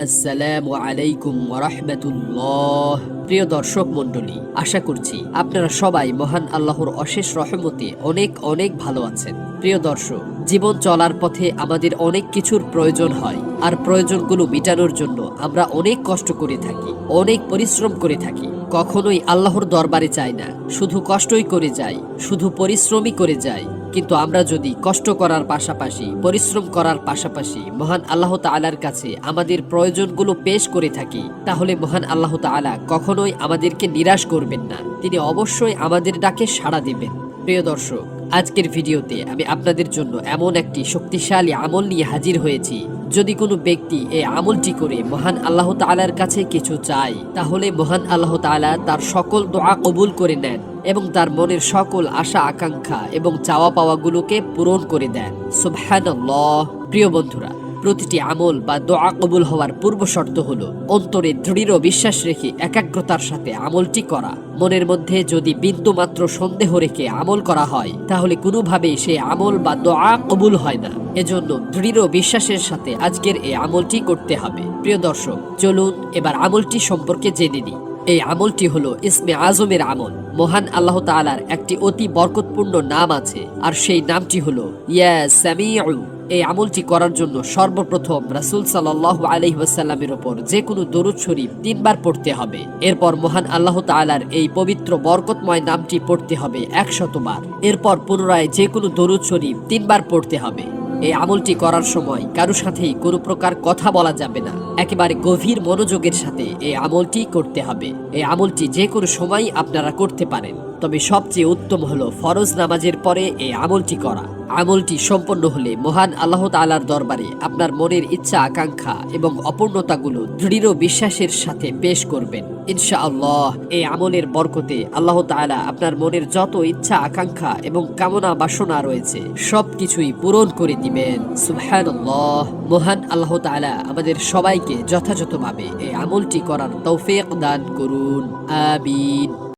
আসসালামু আলাইকুম ওয়া রাহমাতুল্লাহ। প্রিয় দর্শক মণ্ডলী, আশা করছি আপনারা সবাই মহান আল্লাহর অশেষ রহমতে অনেক অনেক ভালো আছেন। প্রিয় দর্শক, জীবন চলার পথে আমাদের অনেক কিছুর প্রয়োজন হয়, আর প্রয়োজনগুলো মেটানোর জন্য আমরা অনেক কষ্ট করে থাকি, অনেক পরিশ্রম করে থাকি। কখনোই আল্লাহর দরবারে চাই না, শুধু কষ্টই করে যাই, শুধু পরিশ্রমই করে যাই। কিন্তু আমরা যদি কষ্ট করার পাশাপাশি, পরিশ্রম করার পাশাপাশি মহান আল্লাহ তাআলার কাছে আমাদের প্রয়োজনগুলো পেশ করে থাকি, তাহলে মহান আল্লাহ তাআলা কখনোই আমাদেরকে নিরাশ করবেন না। তিনি অবশ্যই আমাদের ডাকে সাড়া দিবেন। প্রিয় দর্শক, আজকের ভিডিওতে আমি আপনাদের জন্য এমন একটি শক্তিশালী আমল নিয়ে হাজির হয়েছি। যদি কোনো ব্যক্তি এই আমলটি করে মহান আল্লাহ তাআলার কাছে কিছু চায়, তাহলে মহান আল্লাহ তাআলা তার সকল দোয়া কবুল করে নেন এবং তার মনের সকল আশা আকাঙ্ক্ষা এবং চাওয়া পাওয়াগুলোকে পূরণ করে দেন। সুবহানাল্লাহ। প্রিয় বন্ধুরা, প্রতিটি আমল বা দোয়া কবুল হওয়ার পূর্ব শর্ত হলো অন্তরে দৃঢ় বিশ্বাস রেখে একাগ্রতার সাথে আমলটি করা। মনের মধ্যে যদি বিন্দু মাত্র সন্দেহ রেখে আমল করা হয়, তাহলে কোনোভাবেই সেই আমল বা দোয়া কবুল হয় না। এজন্য দৃঢ় বিশ্বাসের সাথে আজকের এই আমলটি করতে হবে। প্রিয় দর্শক, চলুন এবার আমলটি সম্পর্কে জেনে নিই। এই আমলটি হলো ইসমে আজমের আমল। মহান আল্লাহ তাআলার একটি অতি বরকতপূর্ণ নাম আছে, আর সেই নামটি হলো ইয়া সামিউ। এই আমলটি করার জন্য সর্বপ্রথম রাসূল সাল্লাল্লাহু আলাইহি ওয়াসাল্লামের উপর যে কোনো দরুদ শরীফ 3 বার পড়তে হবে। এরপর মহান আল্লাহ তাআলার এই পবিত্র বরকতময় নামটি পড়তে হবে 100 বার। এরপর পুনরায় যে কোনো দরুদ শরীফ 3 বার পড়তে হবে। এই আমলটি করার সময় কারো সাথেই কোনো প্রকার কথা বলা যাবে না। একেবারে গভীর মনোযোগের সাথে এই আমলটি করতে হবে। এই আমলটি যে কোনো সময় আপনারা করতে পারেন, তবে সবচেয়ে উত্তম হলো ফরজ নামাজের পরে এই আমলটি করা। আমলটি সম্পন্ন হলে মহান আল্লাহ তাআলার দরবারে আপনার মনের ইচ্ছা আকাঙ্ক্ষা এবং অপূর্ণতাগুলো দৃঢ় বিশ্বাসের সাথে পেশ করবেন। ইনশাআল্লাহ এই আমলের বরকতে আল্লাহ তাআলা আপনার মনের যত ইচ্ছা আকাঙ্ক্ষা এবং কামনা বাসনা রয়েছে সবকিছুই পূরণ করে দিবেন। সুবহানাল্লাহ। মহান আল্লাহ তাআলা আমাদের সবাইকে যথাযথভাবে এই আমলটি করার তৌফিক দান করুন। আমিন।